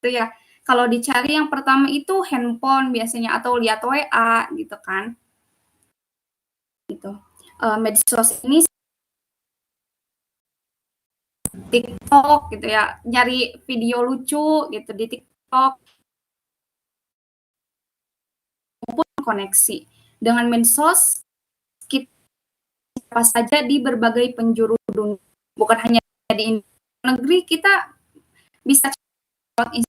Itu ya. Kalau dicari yang pertama itu handphone biasanya atau lihat WA gitu kan, gitu. Medsos ini TikTok gitu ya, nyari video lucu gitu di TikTok maupun koneksi. Dengan medsos, kita apa saja di berbagai penjuru dunia, bukan hanya di negeri, kita bisa cek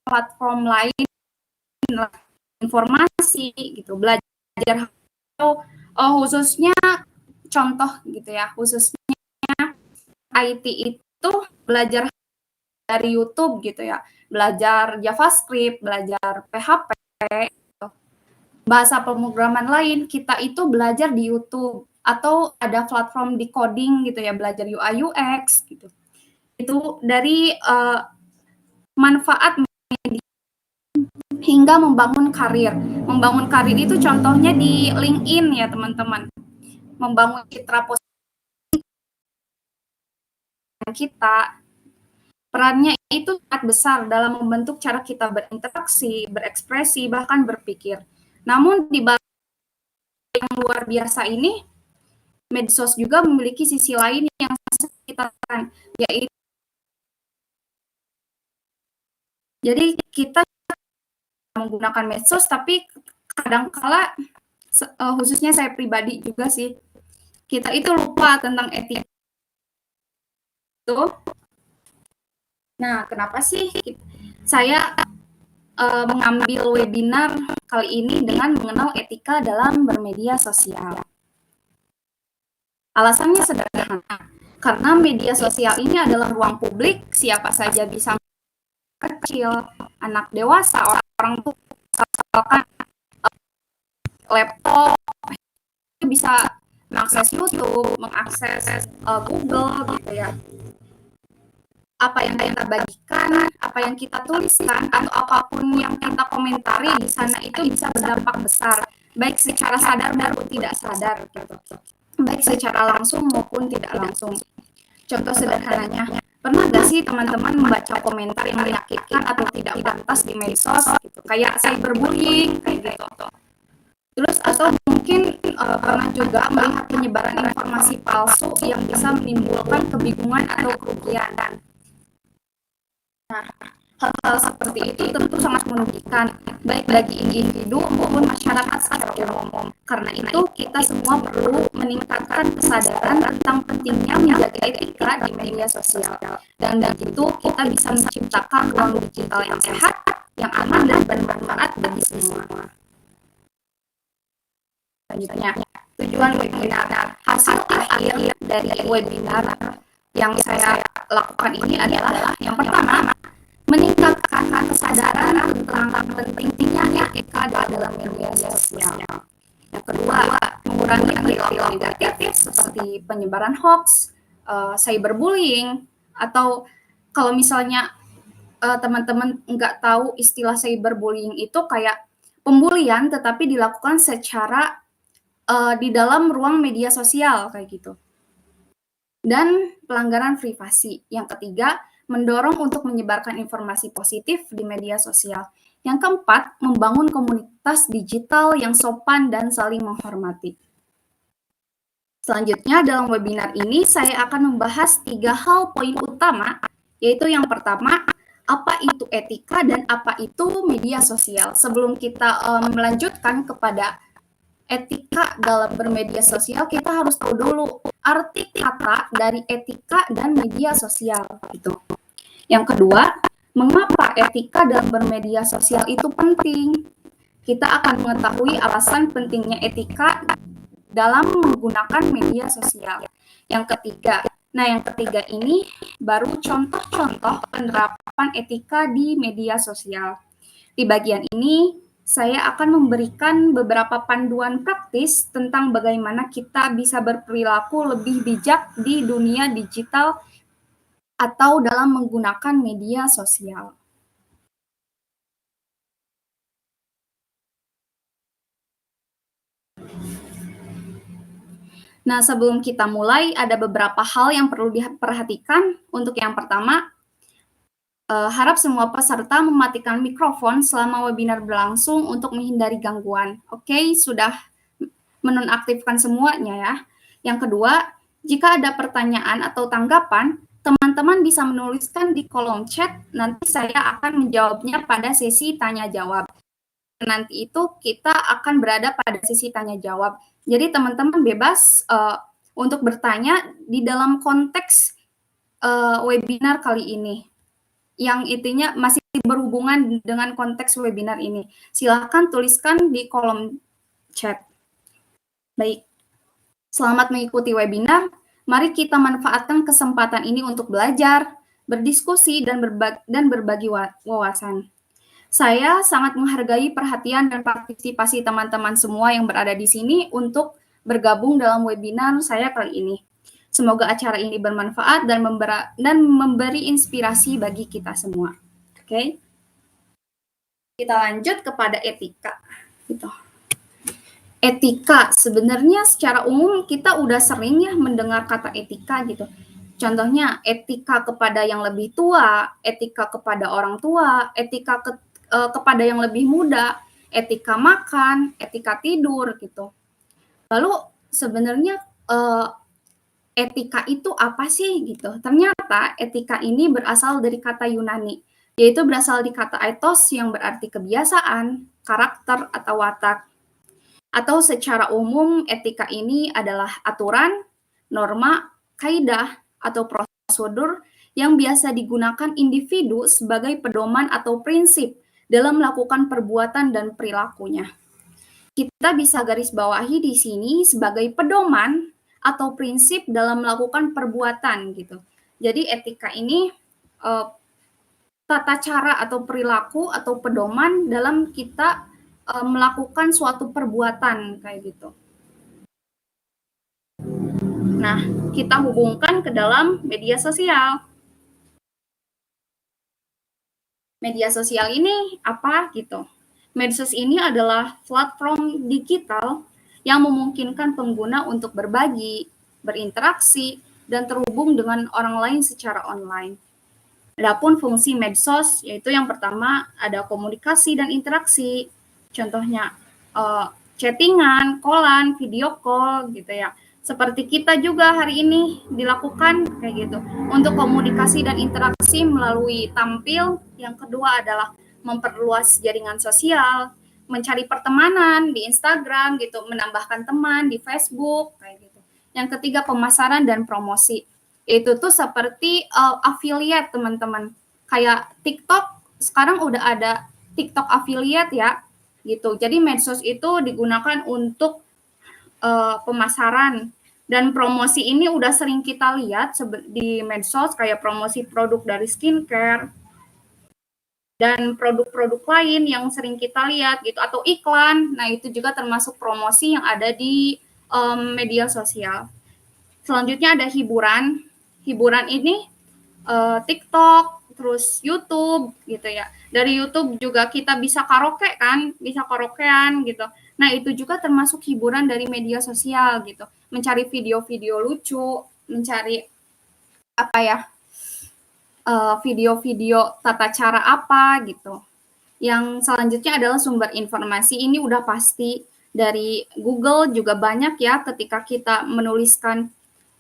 platform lain informasi gitu, belajar khususnya contoh gitu ya, khususnya IT itu belajar dari YouTube gitu ya, belajar JavaScript, belajar PHP, gitu. Bahasa pemrograman lain kita itu belajar di YouTube atau ada platform di coding gitu ya, belajar UI UX gitu. Itu dari manfaat hingga membangun karir. Membangun karir itu contohnya di LinkedIn ya teman-teman. Membangun citra positif kita. Perannya itu sangat besar dalam membentuk cara kita berinteraksi, berekspresi, bahkan berpikir. Namun di balik yang luar biasa ini, medsos juga memiliki sisi lain yang kita kan, yaitu jadi kita menggunakan medsos tapi kadangkala khususnya saya pribadi juga sih, kita itu lupa tentang etika itu. Nah, kenapa sih saya mengambil webinar kali ini dengan mengenal etika dalam bermedia sosial? Alasannya sederhana, karena media sosial ini adalah ruang publik, siapa saja bisa, kecil, anak dewasa, orang tua, misalkan laptop, bisa mengakses YouTube, mengakses Google gitu ya. Apa yang kita bagikan, apa yang kita tuliskan, atau apapun yang kita komentari di sana itu bisa berdampak besar, baik secara sadar maupun tidak sadar, gitu. Baik secara langsung maupun tidak langsung. Contoh sederhananya, pernah gak sih teman-teman membaca komentar yang menyakitkan atau tidak pantas di medsos, gitu, kayak cyberbullying, kayak gitu. Terus atau mungkin pernah juga melihat penyebaran informasi palsu yang bisa menimbulkan kebingungan atau kerugian. Nah, hal-hal seperti itu tentu sangat merugikan, baik bagi individu maupun masyarakat secara umum. Karena itu, kita semua perlu meningkatkan kesadaran tentang pentingnya menjaga etika di media sosial. Dan dari itu, kita bisa menciptakan ruang digital yang sehat, yang aman, dan bermanfaat bagi semua. Selanjutnya, tujuan webinar. Hasil akhir dari webinar yang saya lakukan ini adalah yang pertama, meningkatkan kesadaran tentang pentingnya etika dalam media sosial. Yang kedua, mengurangi perilaku negatif seperti penyebaran hoax, cyberbullying, atau kalau misalnya teman-teman nggak tahu istilah cyberbullying itu kayak pembulian tetapi dilakukan secara di dalam ruang media sosial kayak gitu. Dan pelanggaran privasi. Yang ketiga, mendorong untuk menyebarkan informasi positif di media sosial. Yang keempat, membangun komunitas digital yang sopan dan saling menghormati. Selanjutnya, dalam webinar ini saya akan membahas 3 hal poin utama, yaitu yang pertama, apa itu etika dan apa itu media sosial. Sebelum kita melanjutkan kepada etika dalam bermedia sosial, kita harus tahu dulu arti kata dari etika dan media sosial gitu. Yang kedua, mengapa etika dalam bermedia sosial itu penting? Kita akan mengetahui alasan pentingnya etika dalam menggunakan media sosial. Yang ketiga ini baru contoh-contoh penerapan etika di media sosial. Di bagian ini saya akan memberikan beberapa panduan praktis tentang bagaimana kita bisa berperilaku lebih bijak di dunia digital atau dalam menggunakan media sosial. Nah, sebelum kita mulai, ada beberapa hal yang perlu diperhatikan. Untuk yang pertama, Harap semua peserta mematikan mikrofon selama webinar berlangsung untuk menghindari gangguan. Oke, sudah menonaktifkan semuanya ya. Yang kedua, jika ada pertanyaan atau tanggapan, teman-teman bisa menuliskan di kolom chat, nanti saya akan menjawabnya pada sesi tanya jawab. Nanti itu kita akan berada pada sesi tanya jawab. Jadi teman-teman bebas untuk bertanya di dalam konteks webinar kali ini, yang intinya masih berhubungan dengan konteks webinar ini. Silahkan tuliskan di kolom chat. Baik, selamat mengikuti webinar. Mari kita manfaatkan kesempatan ini untuk belajar, berdiskusi, dan berbagi wawasan. Saya sangat menghargai perhatian dan partisipasi teman-teman semua yang berada di sini untuk bergabung dalam webinar saya kali ini. Semoga acara ini bermanfaat dan memberi inspirasi bagi kita semua. Oke, kita lanjut kepada etika. Gitu. Etika, sebenarnya secara umum kita udah sering ya mendengar kata etika gitu. Contohnya etika kepada yang lebih tua, etika kepada orang tua, etika kepada yang lebih muda, etika makan, etika tidur gitu. Lalu sebenarnya etika itu apa sih gitu? Ternyata etika ini berasal dari kata Yunani, yaitu berasal di kata ethos yang berarti kebiasaan, karakter, atau watak. Atau secara umum etika ini adalah aturan, norma, kaidah, atau prosedur yang biasa digunakan individu sebagai pedoman atau prinsip dalam melakukan perbuatan dan perilakunya. Kita bisa garis bawahi di sini sebagai pedoman atau prinsip dalam melakukan perbuatan gitu. Jadi etika ini tata cara atau perilaku atau pedoman dalam kita melakukan suatu perbuatan kayak gitu. Nah, kita hubungkan ke dalam media sosial. Media sosial ini apa gitu? Medsos ini adalah platform digital yang memungkinkan pengguna untuk berbagi, berinteraksi, dan terhubung dengan orang lain secara online. Adapun fungsi medsos yaitu yang pertama ada komunikasi dan interaksi. Contohnya chattingan, callan, video call gitu ya. Seperti kita juga hari ini dilakukan kayak gitu. Untuk komunikasi dan interaksi melalui tampil, yang kedua adalah memperluas jaringan sosial, mencari pertemanan di Instagram gitu, menambahkan teman di Facebook kayak gitu. Yang ketiga pemasaran dan promosi. Itu tuh seperti affiliate teman-teman. Kayak TikTok sekarang udah ada TikTok affiliate ya gitu. Jadi medsos itu digunakan untuk pemasaran dan promosi ini udah sering kita lihat di medsos kayak promosi produk dari skincare dan produk-produk lain yang sering kita lihat gitu atau iklan. Nah, itu juga termasuk promosi yang ada di media sosial. Selanjutnya ada hiburan. Hiburan ini TikTok, terus YouTube gitu ya. Dari YouTube juga kita bisa karaoke kan, bisa karaokean gitu. Nah, itu juga termasuk hiburan dari media sosial gitu. Mencari video-video lucu, mencari apa ya? Video-video tata cara apa gitu. Yang selanjutnya adalah sumber informasi. Ini udah pasti dari Google juga banyak ya ketika kita menuliskan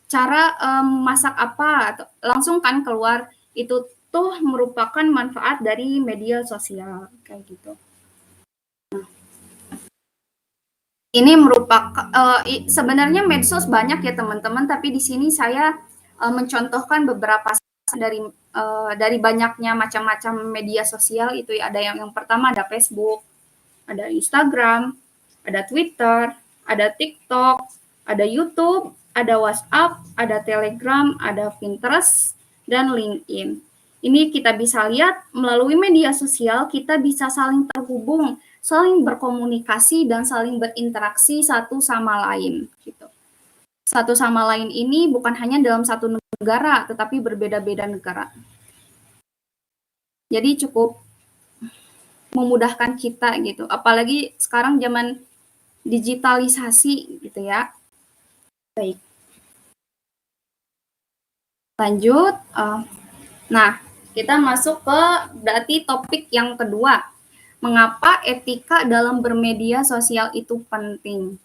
cara masak apa langsung kan keluar itu tuh merupakan manfaat dari media sosial kayak gitu. Ini merupakan sebenarnya medsos banyak ya teman-teman, tapi di sini saya mencontohkan beberapa dari banyaknya macam-macam media sosial itu ya. Ada yang pertama ada Facebook, ada Instagram, ada Twitter, ada TikTok, ada YouTube, ada WhatsApp, ada Telegram, ada Pinterest, dan LinkedIn. Ini kita bisa lihat melalui media sosial kita bisa saling terhubung, saling berkomunikasi, dan saling berinteraksi satu sama lain. Gitu. Satu sama lain ini bukan hanya dalam satu negara, tetapi berbeda-beda negara. Jadi cukup memudahkan kita gitu. Apalagi sekarang zaman digitalisasi gitu ya. Baik. Lanjut. Nah, kita masuk ke berarti topik yang kedua. Mengapa etika dalam bermedia sosial itu penting?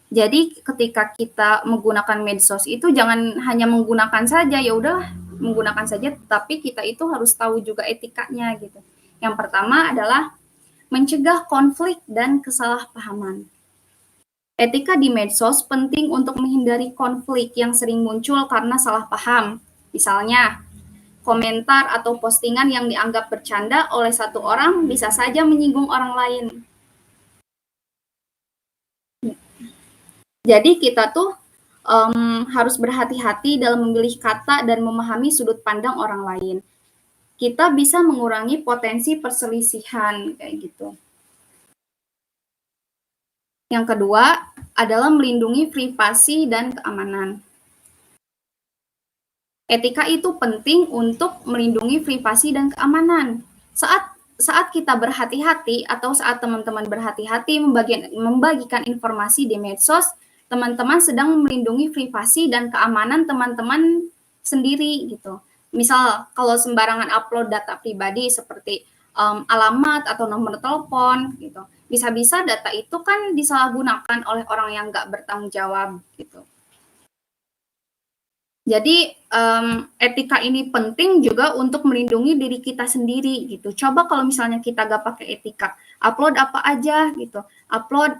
Jadi ketika kita menggunakan medsos itu jangan hanya menggunakan saja, ya udah menggunakan saja, tapi kita itu harus tahu juga etikanya gitu. Yang pertama adalah mencegah konflik dan kesalahpahaman. Etika di medsos penting untuk menghindari konflik yang sering muncul karena salah paham. Misalnya, komentar atau postingan yang dianggap bercanda oleh satu orang bisa saja menyinggung orang lain. Jadi kita tuh harus berhati-hati dalam memilih kata dan memahami sudut pandang orang lain. Kita bisa mengurangi potensi perselisihan kayak gitu. Yang kedua adalah melindungi privasi dan keamanan. Etika itu penting untuk melindungi privasi dan keamanan. Saat kita berhati-hati atau saat teman-teman berhati-hati membagikan informasi di medsos, teman-teman sedang melindungi privasi dan keamanan teman-teman sendiri gitu. Misal kalau sembarangan upload data pribadi seperti alamat atau nomor telepon gitu, bisa-bisa data itu kan disalahgunakan oleh orang yang nggak bertanggung jawab gitu. Jadi etika ini penting juga untuk melindungi diri kita sendiri gitu. Coba kalau misalnya kita gak pakai etika, upload apa aja gitu, upload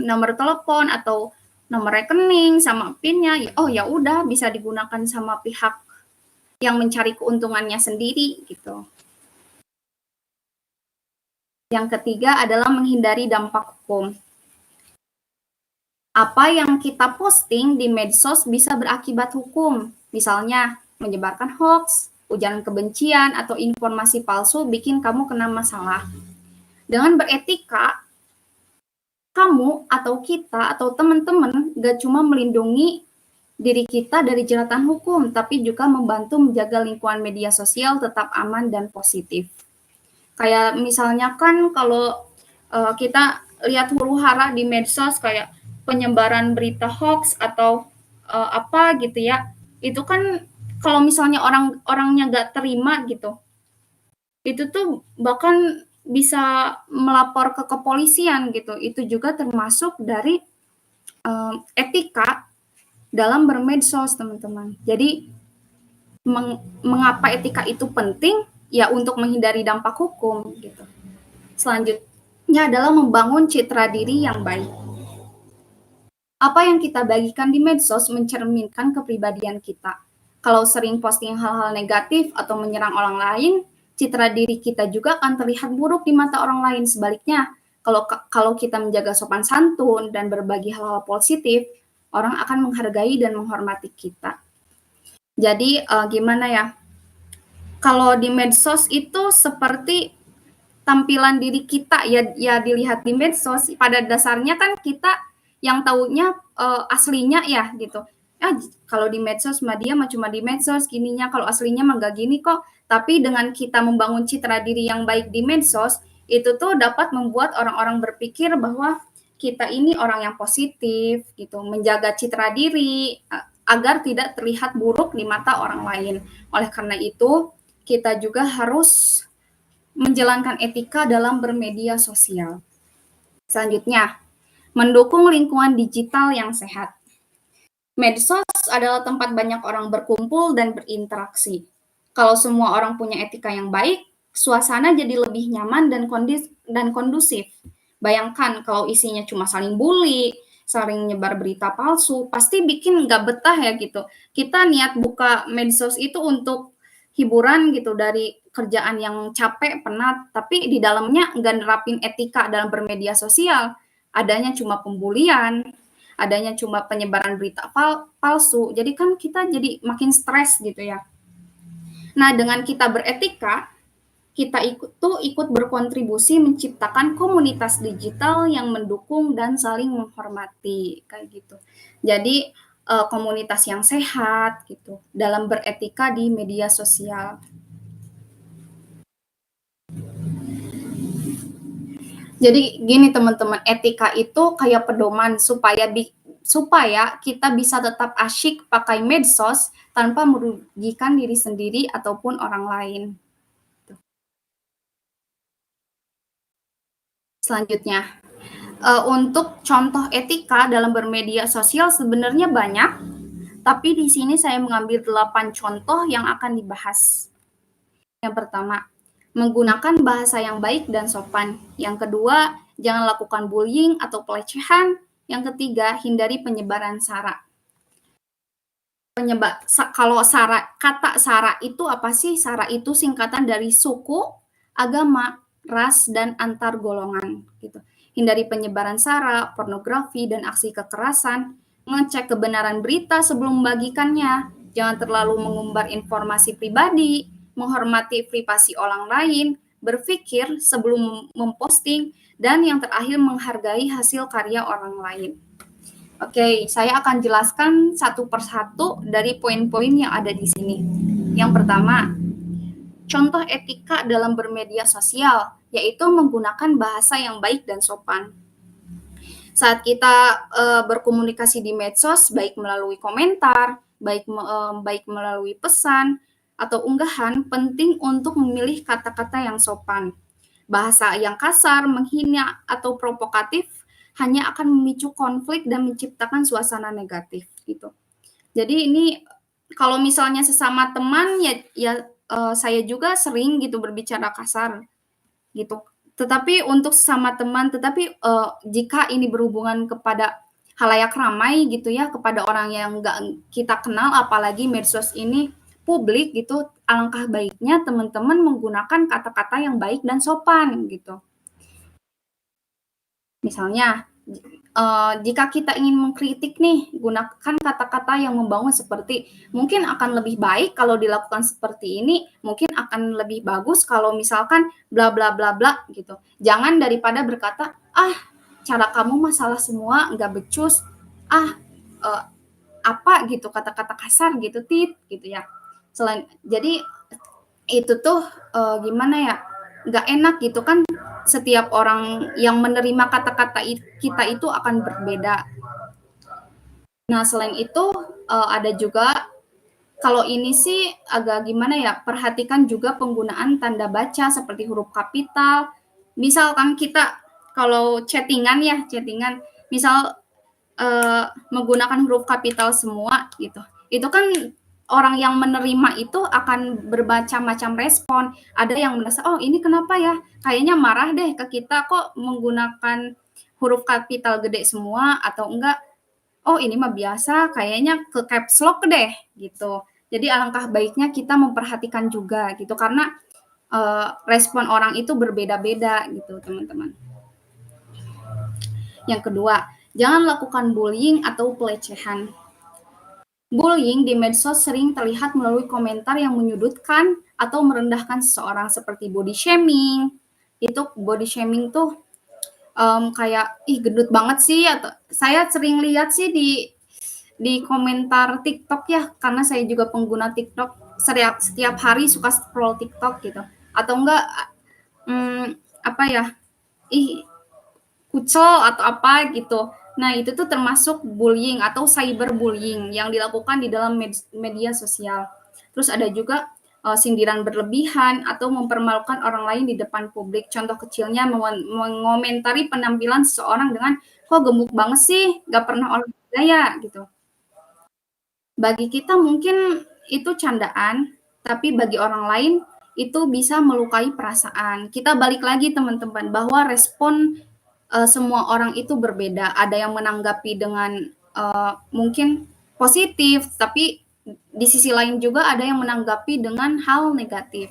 nomor telepon atau nomor rekening sama PIN-nya, oh ya udah bisa digunakan sama pihak yang mencari keuntungannya sendiri gitu. Yang ketiga adalah menghindari dampak hukum. Apa yang kita posting di medsos bisa berakibat hukum, misalnya menyebarkan hoax, ujaran kebencian, atau informasi palsu bikin kamu kena masalah. Dengan beretika, kamu atau kita atau teman-teman gak cuma melindungi diri kita dari jeratan hukum, tapi juga membantu menjaga lingkungan media sosial tetap aman dan positif. Kayak misalnya kan kalau kita lihat huru-hara di medsos kayak penyebaran berita hoax atau apa gitu ya, itu kan kalau misalnya orangnya nggak terima gitu, itu tuh bahkan bisa melapor ke kepolisian gitu. Itu juga termasuk dari etika dalam bermedsos, teman-teman. Jadi mengapa etika itu penting? Ya untuk menghindari dampak hukum gitu. Selanjutnya adalah membangun citra diri yang baik. Apa yang kita bagikan di medsos mencerminkan kepribadian kita. Kalau sering posting hal-hal negatif atau menyerang orang lain, citra diri kita juga akan terlihat buruk di mata orang lain. Sebaliknya, kalau kita menjaga sopan santun dan berbagi hal-hal positif, orang akan menghargai dan menghormati kita. Jadi gimana ya? Kalau di medsos itu seperti tampilan diri kita ya dilihat di medsos, pada dasarnya kan kita yang taunya aslinya ya gitu. Kalau di medsos mah dia mah cuma di medsos gininya, kalau aslinya mah gak gini kok. Tapi dengan kita membangun citra diri yang baik di medsos, itu tuh dapat membuat orang-orang berpikir bahwa kita ini orang yang positif gitu, menjaga citra diri agar tidak terlihat buruk di mata orang lain. Oleh karena itu, kita juga harus menjalankan etika dalam bermedia sosial. Selanjutnya, mendukung lingkungan digital yang sehat. Medsos adalah tempat banyak orang berkumpul dan berinteraksi. Kalau semua orang punya etika yang baik, suasana jadi lebih nyaman dan kondusif. Bayangkan kalau isinya cuma saling bully, saling nyebar berita palsu, pasti bikin nggak betah ya gitu. Kita niat buka medsos itu untuk hiburan gitu dari kerjaan yang capek, penat, tapi di dalamnya nggak nerapin etika dalam bermedia sosial. Adanya cuma pembulian, adanya cuma penyebaran berita palsu. Jadi kan kita jadi makin stres gitu ya. Nah, dengan kita beretika, kita ikut berkontribusi menciptakan komunitas digital yang mendukung dan saling menghormati kayak gitu. Jadi komunitas yang sehat gitu dalam beretika di media sosial. Jadi gini teman-teman, etika itu kayak pedoman supaya kita bisa tetap asyik pakai medsos tanpa merugikan diri sendiri ataupun orang lain. Selanjutnya, untuk contoh etika dalam bermedia sosial sebenarnya banyak, tapi di sini saya mengambil 8 contoh yang akan dibahas. Yang pertama, menggunakan bahasa yang baik dan sopan. Yang kedua, jangan lakukan bullying atau pelecehan. Yang ketiga, hindari penyebaran sara. Kalau kata sara itu apa sih? Sara itu singkatan dari suku, agama, ras, dan antar golongan. Gitu. Hindari penyebaran sara, pornografi, dan aksi kekerasan. Mengecek kebenaran berita sebelum membagikannya. Jangan terlalu mengumbar informasi pribadi. Menghormati privasi orang lain. Berpikir sebelum memposting. Dan yang terakhir, menghargai hasil karya orang lain. Oke, saya akan jelaskan satu persatu dari poin-poin yang ada di sini. Yang pertama, contoh etika dalam bermedia sosial, yaitu menggunakan bahasa yang baik dan sopan. Saat kita berkomunikasi di medsos, baik melalui komentar, baik melalui pesan atau unggahan, penting untuk memilih kata-kata yang sopan. Bahasa yang kasar, menghina, atau provokatif hanya akan memicu konflik dan menciptakan suasana negatif gitu. Jadi ini kalau misalnya sesama teman saya juga sering gitu berbicara kasar gitu. Tetapi untuk sesama teman, jika ini berhubungan kepada halayak ramai gitu ya, kepada orang yang nggak kita kenal, apalagi medsos ini publik gitu, alangkah baiknya teman-teman menggunakan kata-kata yang baik dan sopan gitu. Misalnya, jika kita ingin mengkritik nih, gunakan kata-kata yang membangun seperti, "Mungkin akan lebih baik kalau dilakukan seperti ini, mungkin akan lebih bagus kalau misalkan bla bla bla bla," gitu. Jangan daripada berkata, "Ah, cara kamu mah salah semua, nggak becus. Ah, eee, apa," gitu, kata-kata kasar gitu, gitu ya. Jadi itu tuh, gimana ya, nggak enak gitu kan, setiap orang yang menerima kata-kata kita itu akan berbeda. Nah, selain itu, ada juga kalau ini sih agak gimana ya, perhatikan juga penggunaan tanda baca seperti huruf kapital. Misalkan kita kalau chatting-an, misal, menggunakan huruf kapital semua gitu, itu kan orang yang menerima itu akan berbaca macam respon. Ada yang merasa, "Oh, ini kenapa ya? Kayaknya marah deh ke kita kok menggunakan huruf kapital gede semua," atau enggak, "Oh, ini mah biasa, kayaknya ke caps lock deh," gitu. Jadi alangkah baiknya kita memperhatikan juga gitu, karena, respon orang itu berbeda-beda gitu, teman-teman. Yang kedua, jangan lakukan bullying atau pelecehan. Bullying di medsos sering terlihat melalui komentar yang menyudutkan atau merendahkan seseorang seperti body shaming. Itu body shaming tuh kayak, "Ih gendut banget sih," atau saya sering lihat sih di komentar TikTok ya, karena saya juga pengguna TikTok, setiap hari suka scroll TikTok gitu. Atau enggak, apa ya, "Ih kucel," atau apa gitu. Nah, itu tuh termasuk bullying atau cyberbullying yang dilakukan di dalam media sosial. Terus ada juga, sindiran berlebihan atau mempermalukan orang lain di depan publik. Contoh kecilnya mengomentari penampilan seseorang dengan, "Kok gemuk banget sih, nggak pernah olahraga ya?" Gitu. Bagi kita mungkin itu candaan, tapi bagi orang lain itu bisa melukai perasaan. Kita balik lagi teman-teman, bahwa respon, semua orang itu berbeda. Ada yang menanggapi dengan, mungkin positif, tapi di sisi lain juga ada yang menanggapi dengan hal negatif.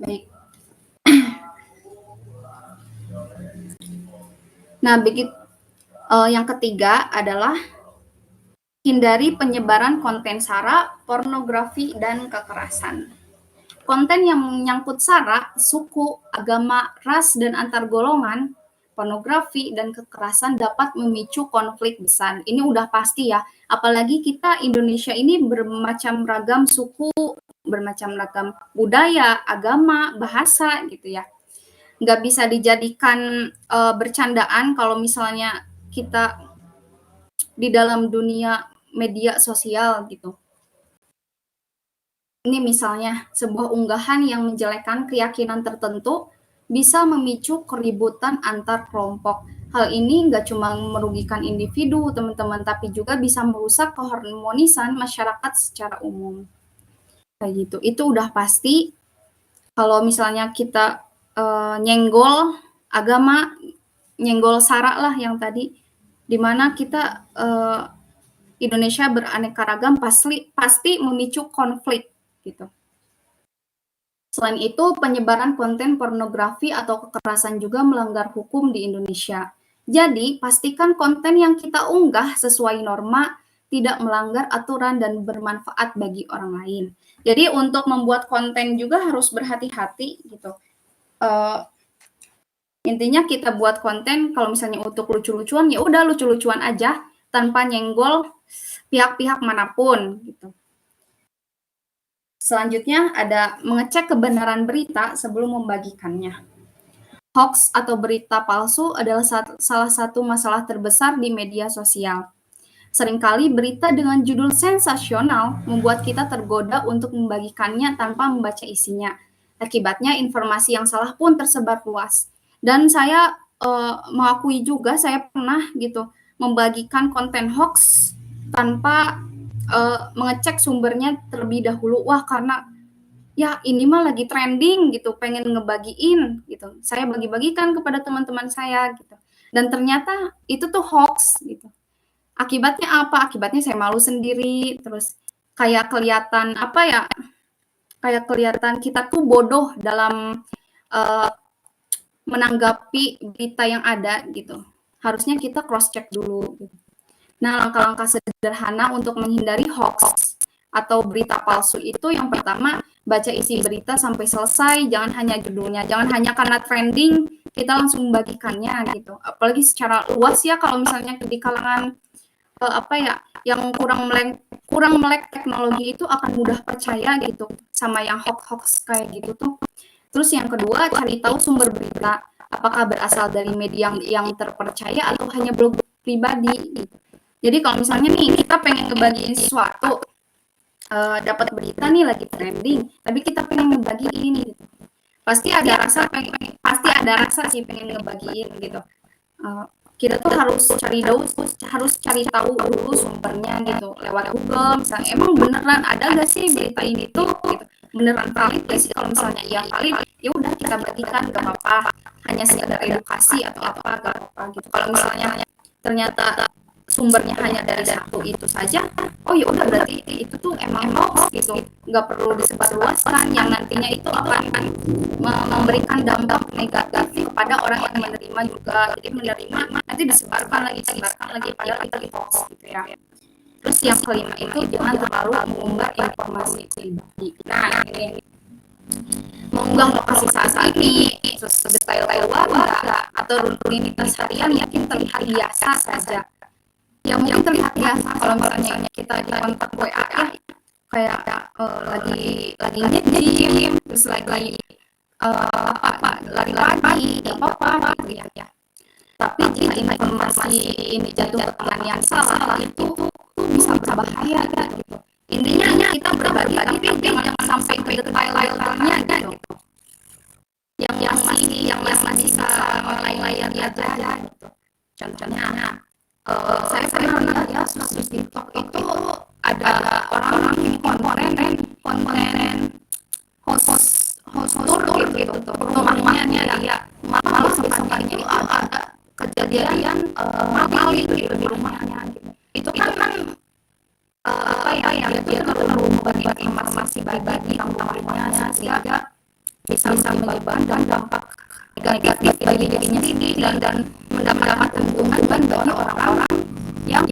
Baik. Nah, yang ketiga adalah hindari penyebaran konten sara, pornografi, dan kekerasan. Konten yang menyangkut sara, suku, agama, ras, dan antar golongan, pornografi, dan kekerasan dapat memicu konflik besar. Ini udah pasti ya, apalagi kita Indonesia ini bermacam ragam suku, bermacam ragam budaya, agama, bahasa gitu ya. Nggak bisa dijadikan bercandaan kalau misalnya kita di dalam dunia media sosial gitu. Ini misalnya, sebuah unggahan yang menjelekkan keyakinan tertentu bisa memicu keributan antar kelompok. Hal ini nggak cuma merugikan individu, teman-teman, tapi juga bisa merusak keharmonisan masyarakat secara umum. Kayak gitu. Itu udah pasti kalau misalnya kita nyenggol agama, nyenggol sara lah yang tadi, di mana kita Indonesia beraneka ragam pasti memicu konflik gitu. Selain itu, penyebaran konten pornografi atau kekerasan juga melanggar hukum di Indonesia. Jadi, pastikan konten yang kita unggah sesuai norma, tidak melanggar aturan dan bermanfaat bagi orang lain. Jadi, untuk membuat konten juga harus berhati-hati gitu. Intinya kita buat konten kalau misalnya untuk lucu-lucuan, ya udah lucu-lucuan aja tanpa nyenggol pihak-pihak manapun gitu. Selanjutnya ada mengecek kebenaran berita sebelum membagikannya. Hoax atau berita palsu adalah salah satu masalah terbesar di media sosial. Seringkali berita dengan judul sensasional membuat kita tergoda untuk membagikannya tanpa membaca isinya. Akibatnya informasi yang salah pun tersebar luas. Dan saya mengakui juga saya pernah gitu membagikan konten hoax tanpa mengecek sumbernya terlebih dahulu. Wah, karena ya ini mah lagi trending gitu, pengen ngebagiin gitu. Saya bagi-bagikan kepada teman-teman saya gitu. Dan ternyata itu tuh hoax gitu. Akibatnya apa? Akibatnya saya malu sendiri, terus kayak kelihatan apa ya? Kayak kelihatan kita tuh bodoh dalam uh, menanggapi berita yang ada gitu. Harusnya kita cross check dulu gitu. Nah, langkah-langkah sederhana untuk menghindari hoax atau berita palsu itu yang pertama, baca isi berita sampai selesai, jangan hanya judulnya, jangan hanya karena trending kita langsung membagikannya gitu. Apalagi secara luas ya kalau misalnya di kalangan apa ya, yang kurang melek teknologi itu akan mudah percaya gitu sama yang hoax-hoax kayak gitu tuh. Terus yang kedua, cari tahu sumber berita, apakah berasal dari media yang terpercaya atau hanya blog pribadi gitu. Jadi kalau misalnya nih kita pengen ngebagiin sesuatu, dapat berita nih lagi trending, tapi kita pengen ngebagiin ini gitu. Pasti ada rasa sih pengen ngebagiin gitu. Kita tuh harus cari tahu dulu sumbernya gitu lewat Google misalnya emang beneran ada gak sih berita ini tuh gitu, beneran valid gak sih, kalau misalnya iya valid ya udah kita bagikan gak apa-apa, hanya sekedar edukasi atau apa gak apa-apa gitu. Kalau misalnya ternyata sumbernya hanya dari satu itu saja, oh ya udah berarti itu tuh emang hoax gitu, nggak perlu disebarluaskan yang nantinya itu akan memberikan dampak negatif kepada orang yang menerima juga. Jadi menerima nanti disebarkan lagi padahal itu hoax gitu ya. Terus yang kelima itu jangan terlalu mengumbar informasi pribadi. Nah ini mengunggah lokasi saat ini, sedetail keluarga atau rutinitas harian mungkin terlihat biasa saja. Yang mungkin terlihat biasa kalau misalnya kita di kontak WA ya, kayak lagi nge-gym, terus lagi lari-lari, gak apa-apa gitu ya. Tapi jika informasi ini jatuh ke tangan yang salah itu bisa berbahaya gitu. Intinya kita berbagi tapi jangan sampai ke detail-detailnya gitu. Yang masih bisa online lihat aja gitu. Contohnya saya pernah lihat ya status TikTok itu ada orang yang konten host tour gitu rumahnya dia malah sampai itu ada kejadian maling gitu di rumahnya gitu. Itu kan apa ya dia perlu membagi informasi pribadi tentang rumahnya sehingga bisa menyebabkan dampak negatif bagi dirinya sendiri dan mendapatkan keuntungan bagi orang-orang yang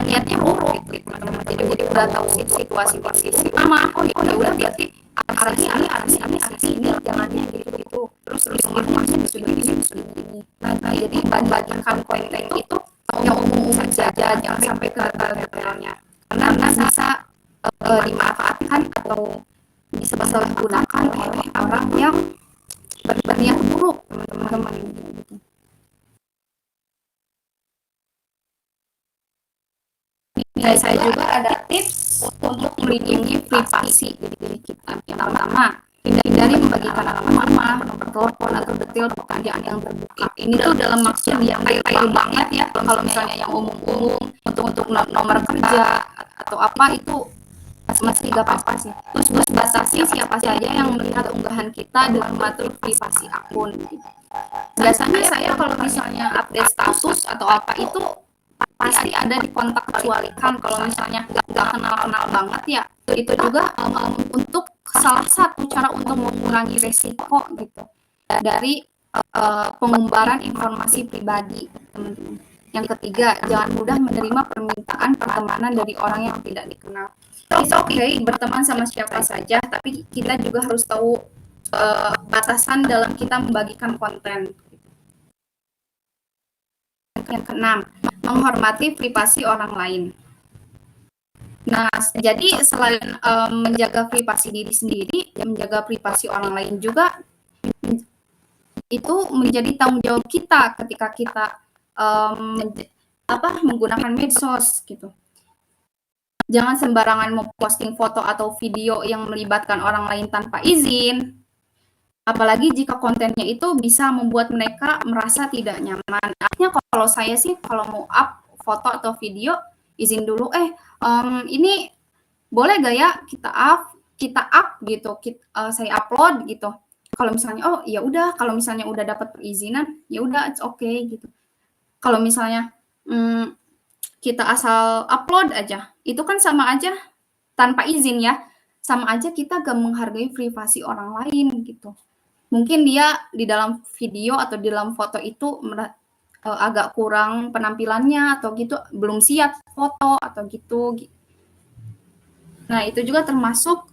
niatnya buruk gitu. Jadi udah tahu situasi sama, oh ya udah berarti arahnya ini jangannya gitu terus informasi begini. Nah jadi bagikan konten itu yang umum saja, jangan sampai ke detail-detailnya karena bisa dimanfaatkan atau disalahgunakan oleh orang yang berniat buruk, teman-teman. Saya juga ada tips untuk melindungi privasi diri kita. Yang pertama, hindari membagikan nama, nomor telepon atau detail pekerjaan yang terbuka. Ini tuh dalam maksud yang detail banget ya. Kalau misalnya yang umum-umum untuk nomor kerja atau apa itu masih gak apa-apa sih. Terus batasi siapa saja yang melihat unggahan kita dan mengatur privasi akun. Biasanya saya kalau misalnya update status atau apa itu pasti ada di kontak kecualikan. Kalau misalnya nggak kenal-kenal banget ya, itu juga untuk salah satu cara untuk mengurangi resiko gitu dari pengumbaran informasi pribadi, teman-teman. Yang ketiga, jangan mudah menerima permintaan pertemanan dari orang yang tidak dikenal. It's okay berteman sama siapa saja, tapi kita juga harus tahu batasan dalam kita membagikan konten. Yang keenam, menghormati privasi orang lain. Nah, jadi selain menjaga privasi diri sendiri, menjaga privasi orang lain juga itu menjadi tanggung jawab kita ketika kita menggunakan medsos gitu. Jangan sembarangan memposting foto atau video yang melibatkan orang lain tanpa izin. Apalagi jika kontennya itu bisa membuat mereka merasa tidak nyaman. Artinya kalau saya sih kalau mau up foto atau video izin dulu. Ini boleh gak ya kita up gitu, saya upload gitu. Kalau misalnya oh ya udah, kalau misalnya udah dapat perizinan ya udah it's okay gitu. Kalau misalnya kita asal upload aja, itu kan sama aja tanpa izin ya, sama aja kita gak menghargai privasi orang lain gitu. Mungkin dia di dalam video atau di dalam foto itu agak kurang penampilannya atau gitu, belum siap foto atau gitu. Nah, itu juga termasuk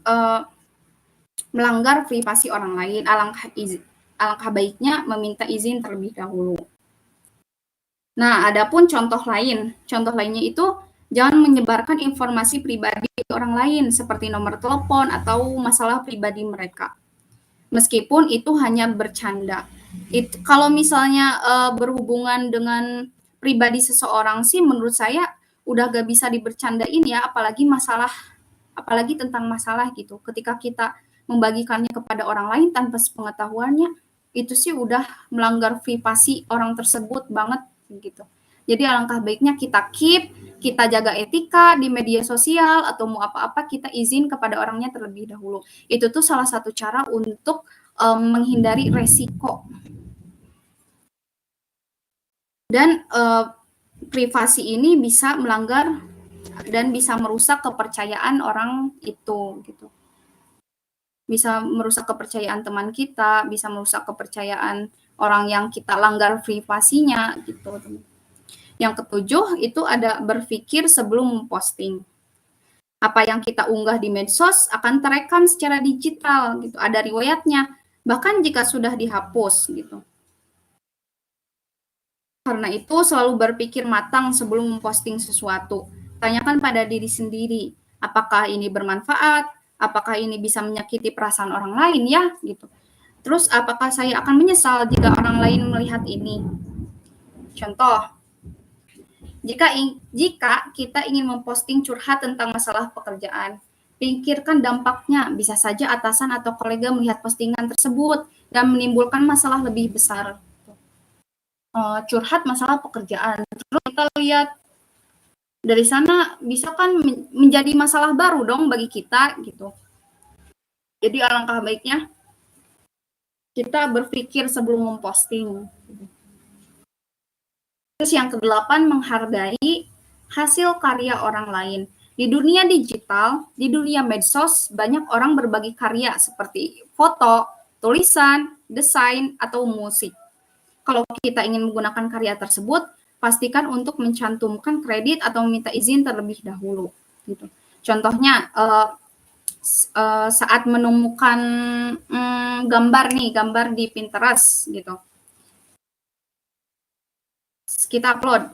melanggar privasi orang lain. Alangkah baiknya meminta izin terlebih dahulu. Nah, adapun contoh lainnya itu jangan menyebarkan informasi pribadi orang lain seperti nomor telepon atau masalah pribadi mereka. Meskipun itu hanya bercanda. Kalau misalnya berhubungan dengan pribadi seseorang sih menurut saya udah gak bisa dibercandain ya, apalagi tentang masalah gitu. Ketika kita membagikannya kepada orang lain tanpa sepengetahuannya, itu sih udah melanggar privasi orang tersebut banget gitu. Jadi alangkah baiknya kita jaga etika di media sosial atau mau apa-apa kita izin kepada orangnya terlebih dahulu. Itu tuh salah satu cara untuk menghindari resiko. Dan privasi ini bisa melanggar dan bisa merusak kepercayaan orang itu gitu. Bisa merusak kepercayaan teman kita, bisa merusak kepercayaan orang yang kita langgar privasinya gitu. Yang ketujuh itu ada berpikir sebelum memposting. Apa yang kita unggah di medsos akan terekam secara digital gitu, ada riwayatnya, bahkan jika sudah dihapus gitu. Karena itu selalu berpikir matang sebelum memposting sesuatu. Tanyakan pada diri sendiri, apakah ini bermanfaat? Apakah ini bisa menyakiti perasaan orang lain ya gitu. Terus apakah saya akan menyesal jika orang lain melihat ini? Contoh, jika kita ingin memposting curhat tentang masalah pekerjaan, pikirkan dampaknya. Bisa saja atasan atau kolega melihat postingan tersebut dan menimbulkan masalah lebih besar. Curhat masalah pekerjaan, terus kita lihat dari sana bisa kan menjadi masalah baru dong bagi kita gitu. Jadi alangkah baiknya kita berpikir sebelum memposting. Terus yang ke-8, menghargai hasil karya orang lain. Di dunia digital, di dunia medsos, banyak orang berbagi karya seperti foto, tulisan, desain, atau musik. Kalau kita ingin menggunakan karya tersebut, pastikan untuk mencantumkan kredit atau meminta izin terlebih dahulu. Gitu. Contohnya, saat menemukan gambar di Pinterest, gitu. Kita upload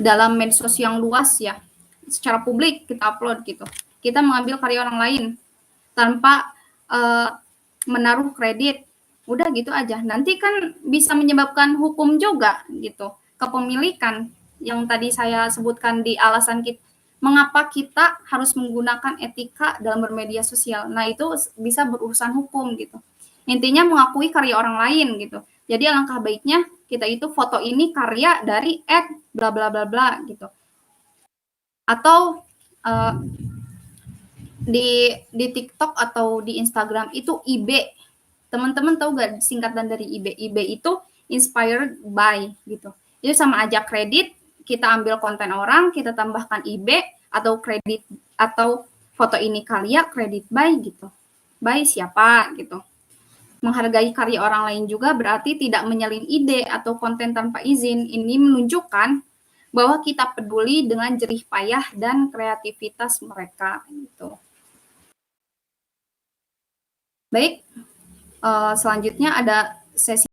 dalam medsos yang luas ya, secara publik kita upload gitu. Kita mengambil karya orang lain tanpa menaruh kredit. Udah gitu aja. Nanti kan bisa menyebabkan hukum juga gitu. Kepemilikan yang tadi saya sebutkan di alasan kita mengapa kita harus menggunakan etika dalam bermedia sosial. Nah, itu bisa berurusan hukum gitu. Intinya mengakui karya orang lain gitu. Jadi alangkah baiknya kita itu foto ini karya dari bla bla bla bla gitu. Atau di TikTok atau di Instagram itu IB. Teman-teman tahu gak singkatan dari IB? IB itu inspired by gitu. Jadi sama aja kredit, kita ambil konten orang, kita tambahkan IB atau kredit atau foto ini karya kredit by gitu. By siapa gitu. Menghargai karya orang lain juga berarti tidak menyalin ide atau konten tanpa izin. Ini menunjukkan bahwa kita peduli dengan jerih payah dan kreativitas mereka gitu. Baik, selanjutnya ada sesi